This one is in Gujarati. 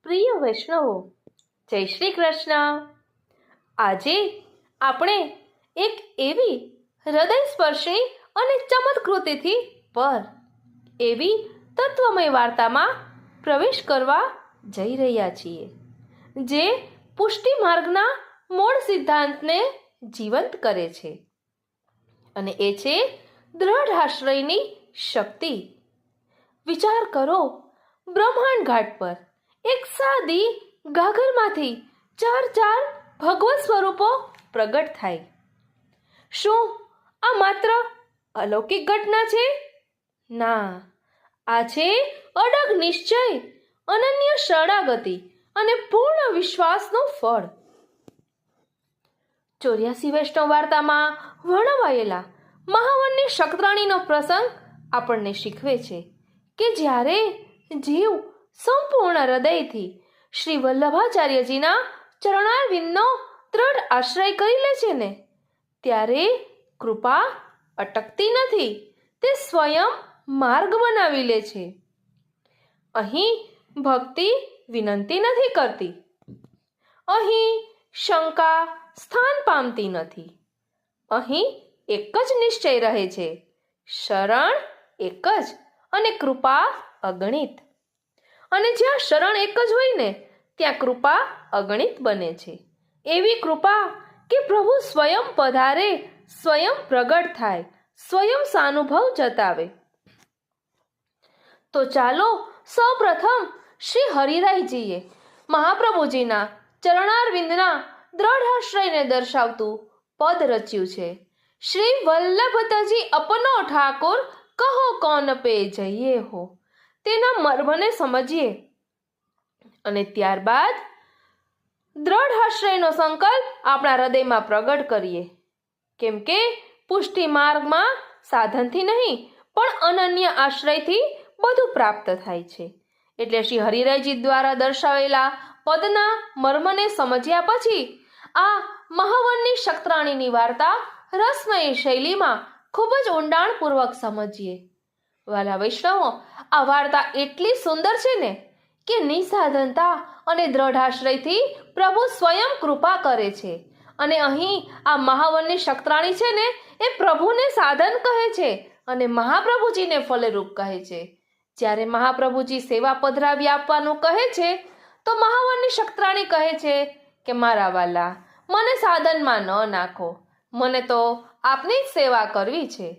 પ્રિય વૈષ્ણવો, જય શ્રી કૃષ્ણ। આજે આપણે એક એવી હૃદયસ્પર્શી અને ચમત્કૃતિથી પર એવી તત્વમય વાર્તામાં પ્રવેશ કરવા જઈ રહ્યા છીએ, જે પુષ્ટિ માર્ગના મૂળ સિદ્ધાંતને જીવંત કરે છે, અને એ છે દ્રઢ શક્તિ। વિચાર કરો, બ્રહ્માંડ ઘાટ પર એક સાદી ગાગરમાંથી ચાર ભગવત સ્વરૂપો પ્રગટ થાય। શું આ માત્ર અલૌકિક ઘટના છે? ના, આ છે અડગ નિશ્ચય, અનન્ય શરણાગતિ અને પૂર્ણ વિશ્વાસનું ફળ। 84 વૈષ્ણવ વાર્તામાં વર્ણવાયેલા મહાવનની શક્રાણીનો પ્રસંગ આપણને શીખવે છે કે જ્યારે જીવ સંપૂર્ણ હૃદયથી શ્રી વલ્લભાચાર્યજીના ચરણારવિંદનો દ્રઢ આશ્રય કરી લે છે ને, ત્યારે કૃપા અટકતી નથી, તે સ્વયં માર્ગ બનાવી લે છે। અહીં ભક્તિ વિનંતી નથી કરતી, અહીં શંકા સ્થાન પામતી નથી, અહીં એક જ નિશ્ચય રહે છે, શરણ એક જ અને કૃપા અગણિત। અને જ્યાં શરણ એક જ હોય ને, ત્યાં કૃપા અગણિત બને છે। એવી કૃપા કે પ્રભુ સ્વયં પધારે, સ્વયં પ્રગટ થાય, સ્વયં સાનુભવ જતાવે। તો ચાલો સૌપ્રથમ શ્રી હરિરાયજીએ મહાપ્રભુજીના ચરણારવિંદના દ્રઢાશ્રયને દર્શાવતું પદ રચ્યું છે। શ્રી વલ્લભતજી અપનો ઠાકોર, કહો કોન પે જઈએ હો। તેના મર્મને સમજીએ અને ત્યારબાદ દ્રઢાશ્રયનો સંકલ્પ આપણા હૃદયમાં પ્રગટ કરીએ, કેમ કે પુષ્ટિ માર્ગમાં સાધનથી નહીં પણ અનન્ય આશ્રયથી બધું પ્રાપ્ત થાય છે। એટલે શ્રી હરિરાયજી દ્વારા દર્શાવેલા પદના મર્મને સમજ્યા પછી આ મહાવનની શક્રાણીની વાર્તા રસમય શૈલીમાં ખૂબ જ ઊંડાણપૂર્વક સમજીએ। વાલા વૈષ્ણવો, આ વાર્તા એટલી સુંદર છે ને કે નિસાધનતા અને દ્રઢાશ્રયથી પ્રભુ સ્વયં કૃપા કરે છે। અને અહીં આ મહાવનની શક્રાણી છે ને, એ પ્રભુને સાધન કહે છે અને મહાપ્રભુજીને ફલરૂપ કહે છે। જ્યારે મહાપ્રભુજી સેવા પધરાવી આપવાનું કહે છે, તો મહાવનની શક્રાણી કહે છે કે મારા વાલા, મને સાધનમાં ન નાખો, મને તો આપની જ સેવા કરવી છે।